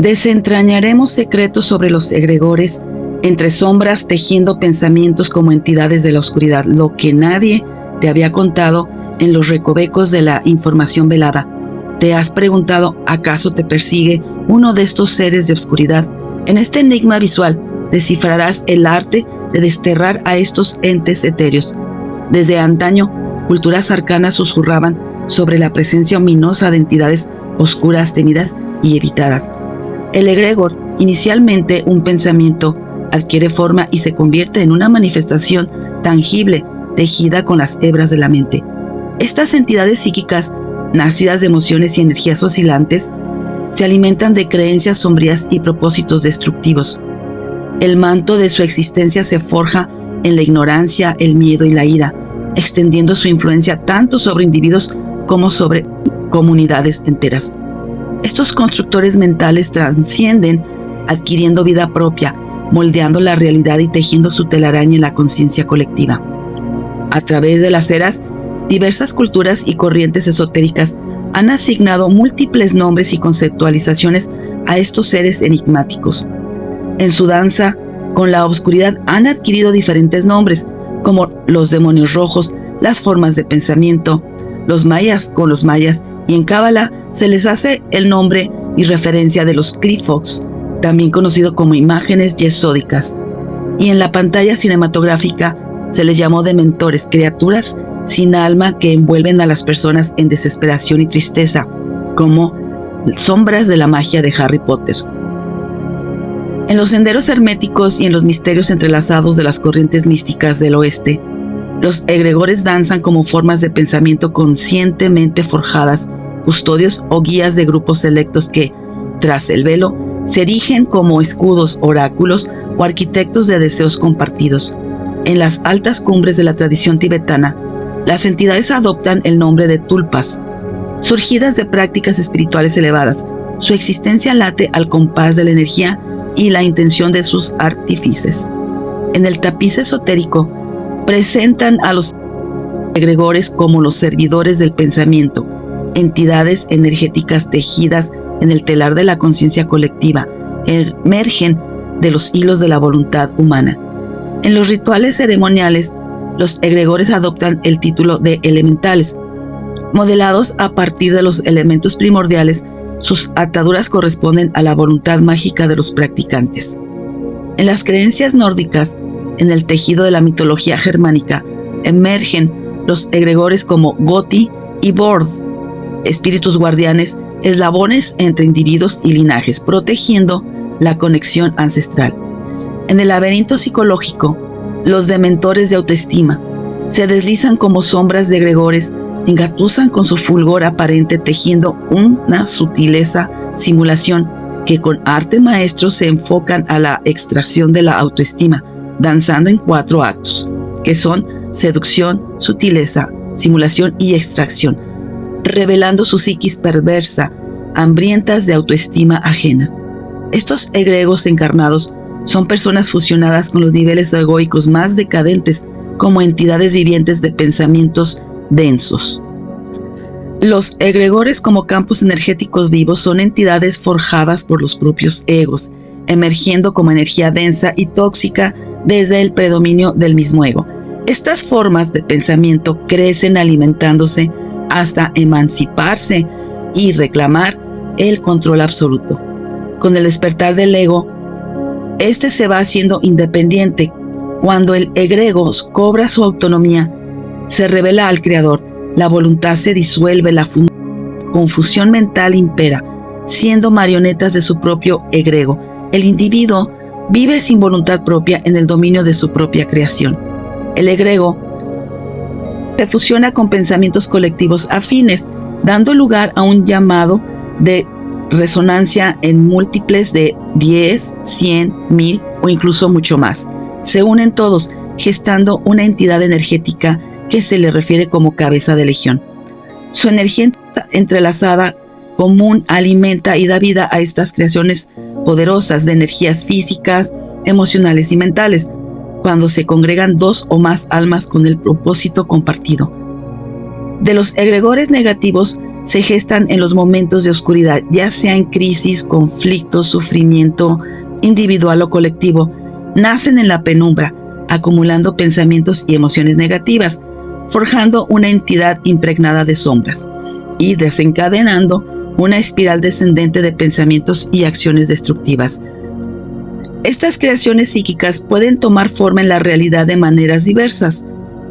Desentrañaremos secretos sobre los egregores, entre sombras tejiendo pensamientos como entidades de la oscuridad, lo que nadie te había contado en los recovecos de la información velada. ¿Te has preguntado, acaso te persigue uno de estos seres de oscuridad? En este enigma visual descifrarás el arte de desterrar a estos entes etéreos. Desde antaño, culturas arcanas susurraban sobre la presencia ominosa de entidades oscuras temidas y evitadas. El egregor, inicialmente un pensamiento, adquiere forma y se convierte en una manifestación tangible tejida con las hebras de la mente. Estas entidades psíquicas, nacidas de emociones y energías oscilantes, se alimentan de creencias sombrías y propósitos destructivos. El manto de su existencia se forja en la ignorancia, el miedo y la ira, extendiendo su influencia tanto sobre individuos como sobre comunidades enteras. Estos constructores mentales trascienden, adquiriendo vida propia, moldeando la realidad y tejiendo su telaraña en la conciencia colectiva. A través de las eras, diversas culturas y corrientes esotéricas han asignado múltiples nombres y conceptualizaciones a estos seres enigmáticos. En su danza con la oscuridad han adquirido diferentes nombres, como los demonios rojos, las formas de pensamiento, los mayas con los mayas, y en Cábala se les hace el nombre y referencia de los Qliphocs, también conocido como imágenes yesódicas. Y en la pantalla cinematográfica se les llamó dementores, criaturas sin alma que envuelven a las personas en desesperación y tristeza, como sombras de la magia de Harry Potter. En los senderos herméticos y en los misterios entrelazados de las corrientes místicas del oeste, los egregores danzan como formas de pensamiento conscientemente forjadas, custodios o guías de grupos selectos que, tras el velo, se erigen como escudos, oráculos o arquitectos de deseos compartidos. En las altas cumbres de la tradición tibetana, las entidades adoptan el nombre de tulpas, surgidas de prácticas espirituales elevadas. Su existencia late al compás de la energía y la intención de sus artífices. En el tapiz esotérico, presentan a los egregores como los servidores del pensamiento, entidades energéticas tejidas en el telar de la conciencia colectiva, emergen de los hilos de la voluntad humana. En los rituales ceremoniales, los egregores adoptan el título de elementales. Modelados a partir de los elementos primordiales, sus ataduras corresponden a la voluntad mágica de los practicantes. En las creencias nórdicas, en el tejido de la mitología germánica, emergen los egregores como Goti y Vord, espíritus guardianes, eslabones entre individuos y linajes, protegiendo la conexión ancestral. En el laberinto psicológico, los dementores de autoestima se deslizan como sombras de egregores, engatusan con su fulgor aparente tejiendo una sutileza simulación que con arte maestro se enfocan a la extracción de la autoestima, danzando en 4 actos, que son seducción, sutileza, simulación y extracción, revelando su psiquis perversa, hambrientas de autoestima ajena. Estos egregos encarnados son personas fusionadas con los niveles egoicos más decadentes como entidades vivientes de pensamientos densos. Los egregores como campos energéticos vivos son entidades forjadas por los propios egos, emergiendo como energía densa y tóxica desde el predominio del mismo ego. Estas formas de pensamiento crecen alimentándose hasta emanciparse y reclamar el control absoluto. Con el despertar del ego, este se va haciendo independiente. Cuando el egrego cobra su autonomía, se revela al Creador, la voluntad se disuelve, la confusión mental impera, siendo marionetas de su propio egrego. El individuo vive sin voluntad propia en el dominio de su propia creación. El egrego se fusiona con pensamientos colectivos afines, dando lugar a un llamado de resonancia en múltiples de 10, 100, 1000 o incluso mucho más. Se unen todos, gestando una entidad energética que se le refiere como cabeza de legión. Su energía entrelazada común alimenta y da vida a estas creaciones poderosas de energías físicas, emocionales y mentales, cuando se congregan 2 o más almas con el propósito compartido. De los egregores negativos se gestan en los momentos de oscuridad, ya sea en crisis, conflicto, sufrimiento individual o colectivo. Nacen en la penumbra, acumulando pensamientos y emociones negativas, forjando una entidad impregnada de sombras y desencadenando una espiral descendente de pensamientos y acciones destructivas. Estas creaciones psíquicas pueden tomar forma en la realidad de maneras diversas,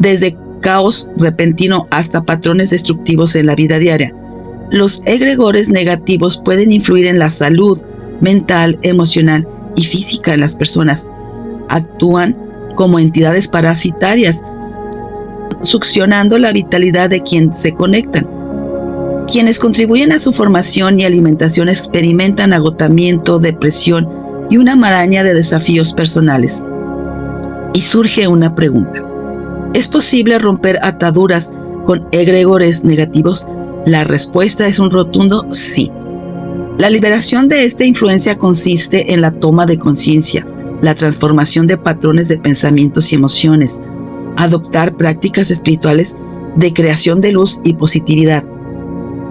desde caos repentino hasta patrones destructivos en la vida diaria. Los egregores negativos pueden influir en la salud mental, emocional y física de las personas. Actúan como entidades parasitarias, succionando la vitalidad de quienes se conectan. Quienes contribuyen a su formación y alimentación experimentan agotamiento, depresión y una maraña de desafíos personales. Y surge una pregunta: ¿es posible romper ataduras con egregores negativos? La respuesta es un rotundo sí. La liberación de esta influencia consiste en la toma de conciencia, la transformación de patrones de pensamientos y emociones, adoptar prácticas espirituales de creación de luz y positividad.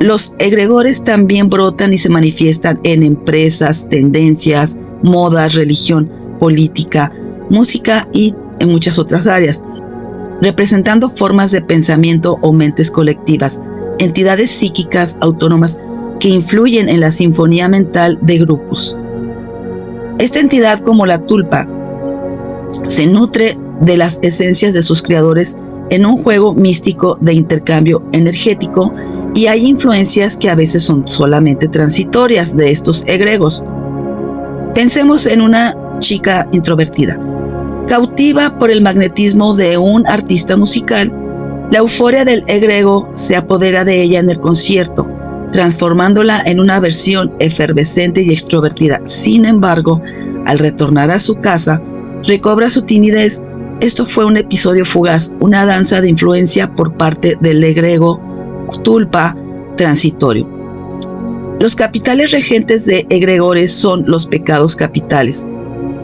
Los egregores también brotan y se manifiestan en empresas, tendencias, modas, religión, política, música y en muchas otras áreas, representando formas de pensamiento o mentes colectivas, entidades psíquicas autónomas que influyen en la sinfonía mental de grupos. Esta entidad, como la tulpa, se nutre de las esencias de sus creadores en un juego místico de intercambio energético, y hay influencias que a veces son solamente transitorias de estos egregos. Pensemos en una chica introvertida, cautiva por el magnetismo de un artista musical. La euforia del egrego se apodera de ella en el concierto, transformándola en una versión efervescente y extrovertida. Sin embargo, al retornar a su casa, recobra su timidez. Esto fue un episodio fugaz, una danza de influencia por parte del egrego tulpa transitorio. Los capitales regentes de egregores son los pecados capitales,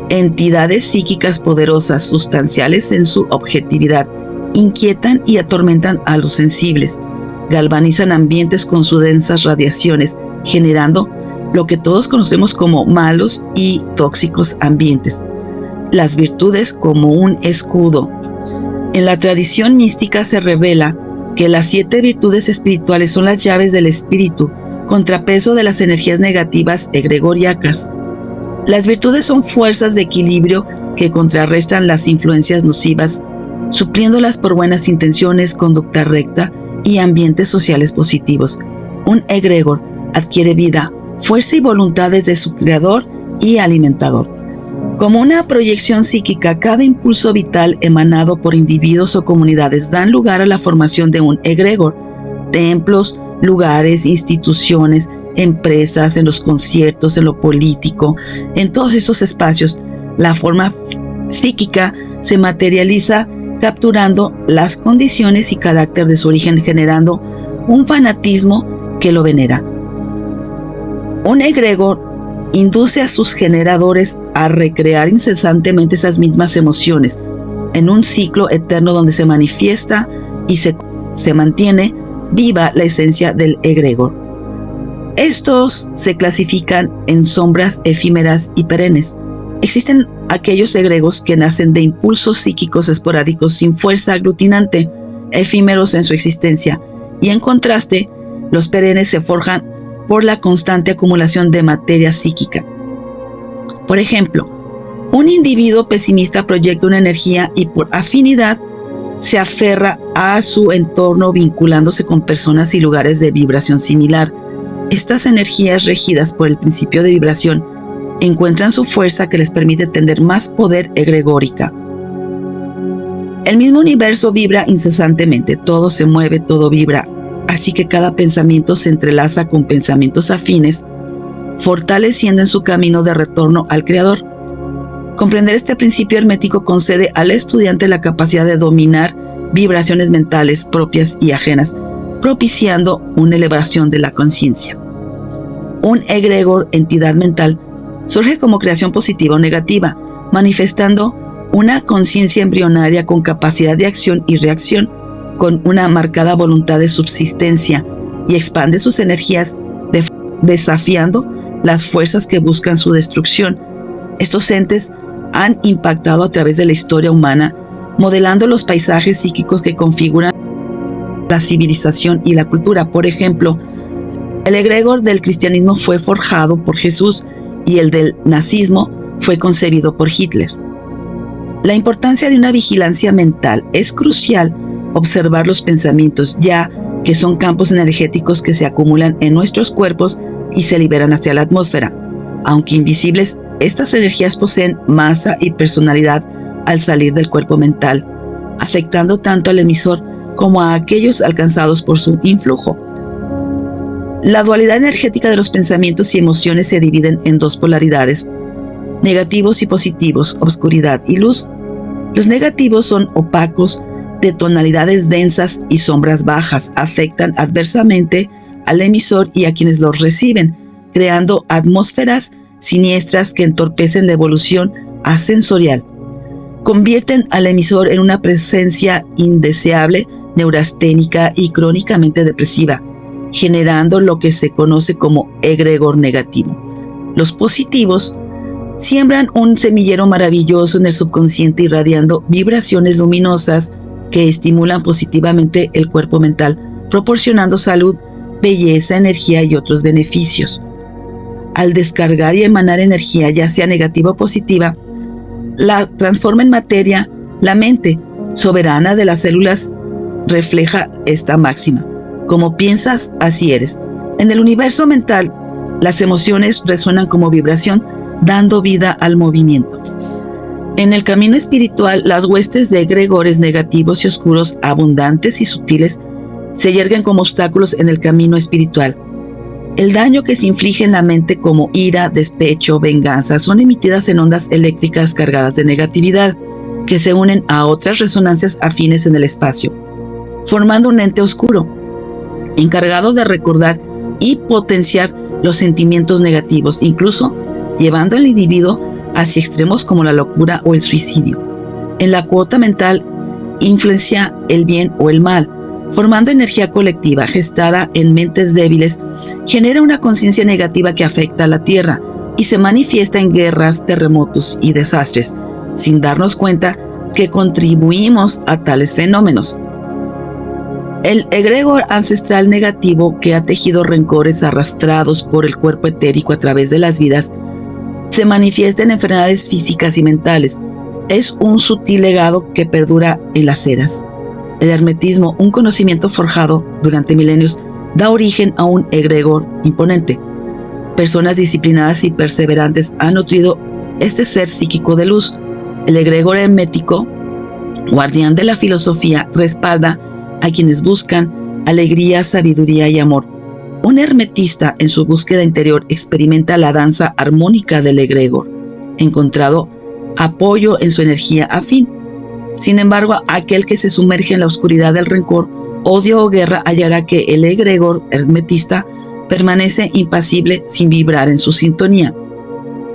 entidades psíquicas poderosas, sustanciales en su objetividad, inquietan y atormentan a los sensibles, galvanizan ambientes con sus densas radiaciones, generando lo que todos conocemos como malos y tóxicos ambientes. Las virtudes como un escudo. En la tradición mística se revela que las 7 virtudes espirituales son las llaves del espíritu, contrapeso de las energías negativas egregoriacas. Las virtudes son fuerzas de equilibrio que contrarrestan las influencias nocivas, supliéndolas por buenas intenciones, conducta recta y ambientes sociales positivos. Un egregor adquiere vida, fuerza y voluntad desde su creador y alimentador. Como una proyección psíquica, cada impulso vital emanado por individuos o comunidades dan lugar a la formación de un egregor. Templos, lugares, instituciones, empresas, en los conciertos, en lo político, en todos estos espacios, la forma psíquica se materializa capturando las condiciones y carácter de su origen, generando un fanatismo que lo venera. Un egregor induce a sus generadores a recrear incesantemente esas mismas emociones en un ciclo eterno donde se manifiesta y se mantiene viva la esencia del egregor. Estos se clasifican en sombras efímeras y perennes. Existen aquellos egregos que nacen de impulsos psíquicos esporádicos sin fuerza aglutinante, efímeros en su existencia, y en contraste, los perennes se forjan por la constante acumulación de materia psíquica. Por ejemplo, un individuo pesimista proyecta una energía y por afinidad se aferra a su entorno vinculándose con personas y lugares de vibración similar. Estas energías regidas por el principio de vibración encuentran su fuerza que les permite tener más poder egregórica. El mismo universo vibra incesantemente, todo se mueve, todo vibra, así que cada pensamiento se entrelaza con pensamientos afines, fortaleciendo en su camino de retorno al Creador. Comprender este principio hermético concede al estudiante la capacidad de dominar vibraciones mentales propias y ajenas, propiciando una elevación de la conciencia. Un egregor, entidad mental, surge como creación positiva o negativa, manifestando una conciencia embrionaria con capacidad de acción y reacción, con una marcada voluntad de subsistencia, y expande sus energías desafiando las fuerzas que buscan su destrucción. Estos entes han impactado a través de la historia humana, modelando los paisajes psíquicos que configuran la civilización y la cultura. Por ejemplo, el egregor del cristianismo fue forjado por Jesús y el del nazismo fue concebido por Hitler. La importancia de una vigilancia mental es crucial observar los pensamientos, ya que son campos energéticos que se acumulan en nuestros cuerpos y se liberan hacia la atmósfera. Aunque invisibles, estas energías poseen masa y personalidad al salir del cuerpo mental, afectando tanto al emisor como a aquellos alcanzados por su influjo. La dualidad energética de los pensamientos y emociones se dividen en dos polaridades: negativos y positivos, oscuridad y luz. Los negativos son opacos, de tonalidades densas y sombras bajas, afectan adversamente al emisor y a quienes los reciben, creando atmósferas siniestras que entorpecen la evolución ascensorial. Convierten al emisor en una presencia indeseable, neurasténica y crónicamente depresiva, generando lo que se conoce como egregor negativo. Los positivos siembran un semillero maravilloso en el subconsciente, irradiando vibraciones luminosas que estimulan positivamente el cuerpo mental, proporcionando salud, belleza, energía y otros beneficios. Al descargar y emanar energía, ya sea negativa o positiva, la transforma en materia. La mente, soberana de las células, refleja esta máxima: como piensas, así eres. En el universo mental, las emociones resuenan como vibración, dando vida al movimiento. En el camino espiritual, las huestes de egregores negativos y oscuros, abundantes y sutiles, se yerguen como obstáculos en el camino espiritual. El daño que se inflige en la mente, como ira, despecho, venganza, son emitidas en ondas eléctricas cargadas de negatividad, que se unen a otras resonancias afines en el espacio, formando un ente oscuro, encargado de recordar y potenciar los sentimientos negativos, incluso llevando al individuo hacia extremos como la locura o el suicidio. En la cuota mental influencia el bien o el mal, formando energía colectiva gestada en mentes débiles, genera una conciencia negativa que afecta a la Tierra y se manifiesta en guerras, terremotos y desastres, sin darnos cuenta que contribuimos a tales fenómenos. El egregor ancestral negativo, que ha tejido rencores arrastrados por el cuerpo etérico a través de las vidas, se manifiesta en enfermedades físicas y mentales. Es un sutil legado que perdura en las eras. El hermetismo, un conocimiento forjado durante milenios, da origen a un egregor imponente. Personas disciplinadas y perseverantes han nutrido este ser psíquico de luz. El egregor hermético, guardián de la filosofía, respalda a quienes buscan alegría, sabiduría y amor. Un hermetista, en su búsqueda interior, experimenta la danza armónica del egregor, encontrado apoyo en su energía afín. Sin embargo, aquel que se sumerge en la oscuridad del rencor, odio o guerra hallará que el egregor hermetista permanece impasible, sin vibrar en su sintonía.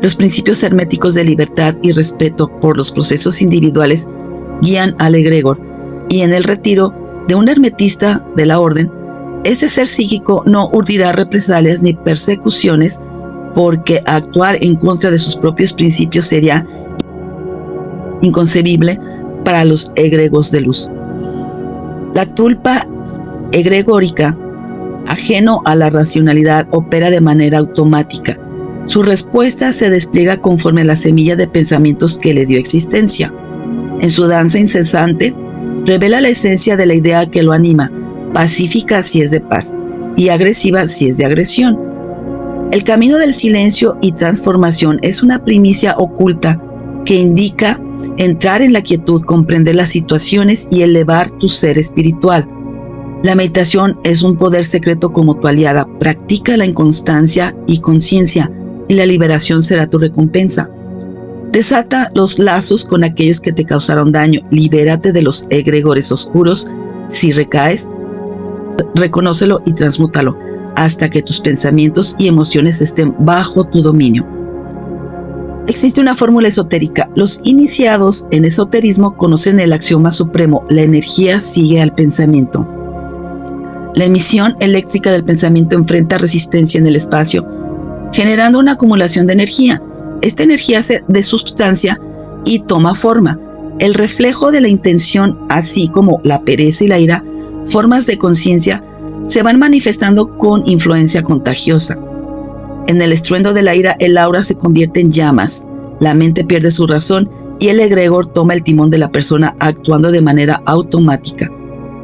Los principios herméticos de libertad y respeto por los procesos individuales guían al egregor, y en el retiro de un hermetista de la orden, este ser psíquico no urdirá represalias ni persecuciones, porque actuar en contra de sus propios principios sería inconcebible para los egregos de luz. La tulpa egregórica, ajeno a la racionalidad, opera de manera automática. Su respuesta se despliega conforme a la semilla de pensamientos que le dio existencia. En su danza incesante, revela la esencia de la idea que lo anima, pacífica si es de paz y agresiva si es de agresión. El camino del silencio y transformación es una primicia oculta que indica entrar en la quietud, comprender las situaciones y elevar tu ser espiritual. La meditación es un poder secreto como tu aliada. Practica la inconstancia y conciencia, y la liberación será tu recompensa. Desata los lazos con aquellos que te causaron daño. Libérate de los egregores oscuros. Si recaes, reconócelo y transmútalo hasta que tus pensamientos y emociones estén bajo tu dominio. Existe una fórmula esotérica. Los iniciados en esoterismo conocen el axioma supremo: la energía sigue al pensamiento. La emisión eléctrica del pensamiento enfrenta resistencia en el espacio, generando una acumulación de energía. Esta energía se de sustancia y toma forma. El reflejo de la intención, así como la pereza y la ira, formas de conciencia, se van manifestando con influencia contagiosa. En el estruendo de la ira, el aura se convierte en llamas, la mente pierde su razón y el egregor toma el timón de la persona actuando de manera automática.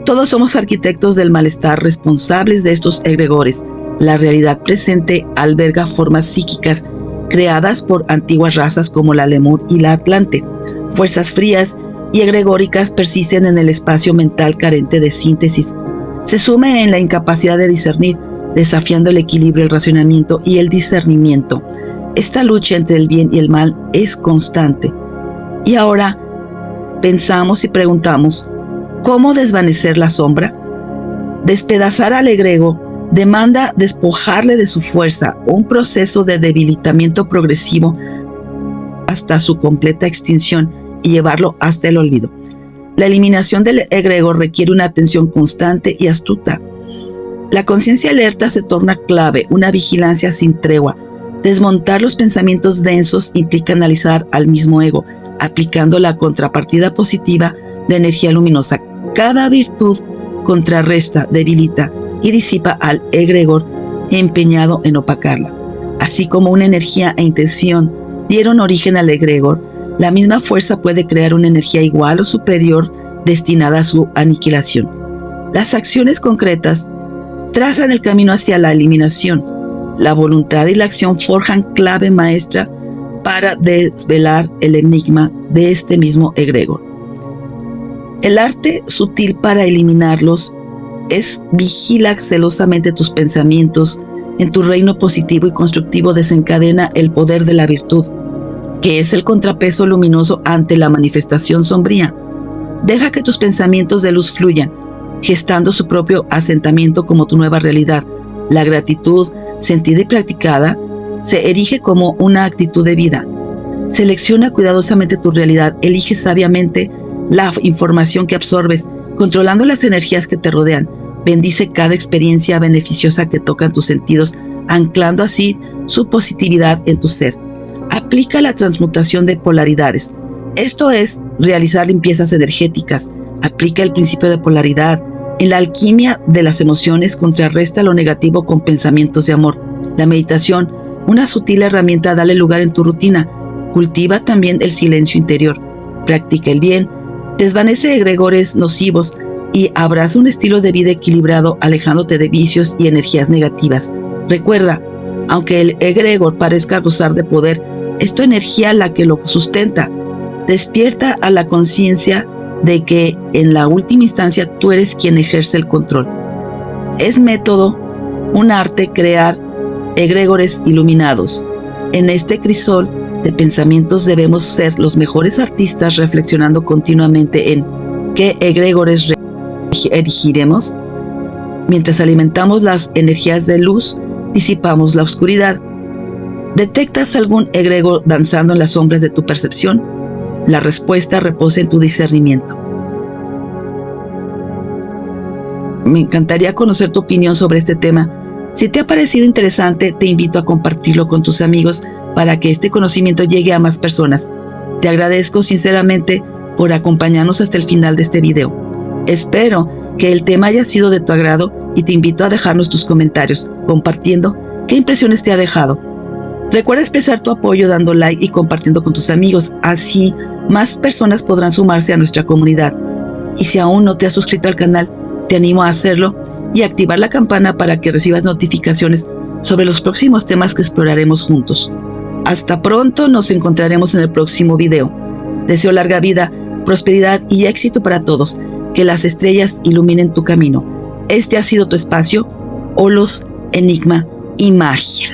Todos somos arquitectos del malestar, responsables de estos egregores. La realidad presente alberga formas psíquicas creadas por antiguas razas como la Lemur y la Atlante. Fuerzas frías y egregóricas persisten en el espacio mental carente de síntesis. Se sume en la incapacidad de discernir, desafiando el equilibrio, el racionamiento y el discernimiento. Esta lucha entre el bien y el mal es constante. Y ahora pensamos y preguntamos, ¿cómo desvanecer la sombra? Despedazar al egregor demanda despojarle de su fuerza, un proceso de debilitamiento progresivo hasta su completa extinción y llevarlo hasta el olvido. La eliminación del egregor requiere una atención constante y astuta. La conciencia alerta se torna clave, una vigilancia sin tregua. Desmontar los pensamientos densos implica analizar al mismo ego, aplicando la contrapartida positiva de energía luminosa. Cada virtud contrarresta, debilita y disipa al egregor empeñado en opacarla. Así como una energía e intención dieron origen al egregor, la misma fuerza puede crear una energía igual o superior destinada a su aniquilación. Las acciones concretas trazan el camino hacia la eliminación. La voluntad y la acción forjan clave maestra para desvelar el enigma de este mismo egregor. El arte sutil para eliminarlos es vigila celosamente tus pensamientos. En tu reino positivo y constructivo desencadena el poder de la virtud, que es el contrapeso luminoso ante la manifestación sombría. Deja que tus pensamientos de luz fluyan, gestando su propio asentamiento como tu nueva realidad. La gratitud, sentida y practicada, se erige como una actitud de vida. Selecciona cuidadosamente tu realidad, elige sabiamente la información que absorbes, controlando las energías que te rodean. Bendice cada experiencia beneficiosa que toca en tus sentidos, anclando así su positividad en tu ser. Aplica la transmutación de polaridades. Esto es realizar limpiezas energéticas. Aplica el principio de polaridad. En la alquimia de las emociones contrarresta lo negativo con pensamientos de amor. La meditación, una sutil herramienta, dale lugar en tu rutina. Cultiva también el silencio interior. Practica el bien. Desvanece egregores nocivos y abraza un estilo de vida equilibrado, alejándote de vicios y energías negativas. Recuerda, aunque el egregor parezca gozar de poder, es tu energía la que lo sustenta. Despierta a la conciencia de que en la última instancia tú eres quien ejerce el control. Es método, un arte crear egregores iluminados. En este crisol de pensamientos debemos ser los mejores artistas, reflexionando continuamente en qué egregores erigiremos. Mientras alimentamos las energías de luz, disipamos la oscuridad. ¿Detectas algún egregor danzando en las sombras de tu percepción? La respuesta reposa en tu discernimiento. Me encantaría conocer tu opinión sobre este tema. Si te ha parecido interesante, te invito a compartirlo con tus amigos para que este conocimiento llegue a más personas. Te agradezco sinceramente por acompañarnos hasta el final de este video. Espero que el tema haya sido de tu agrado y te invito a dejarnos tus comentarios, compartiendo qué impresiones te ha dejado. Recuerda expresar tu apoyo dando like y compartiendo con tus amigos, así más personas podrán sumarse a nuestra comunidad. Y si aún no te has suscrito al canal, te animo a hacerlo y activar la campana para que recibas notificaciones sobre los próximos temas que exploraremos juntos. Hasta pronto, nos encontraremos en el próximo video. Deseo larga vida, prosperidad y éxito para todos. Que las estrellas iluminen tu camino. Este ha sido tu espacio, Holos, Enigma y Magia.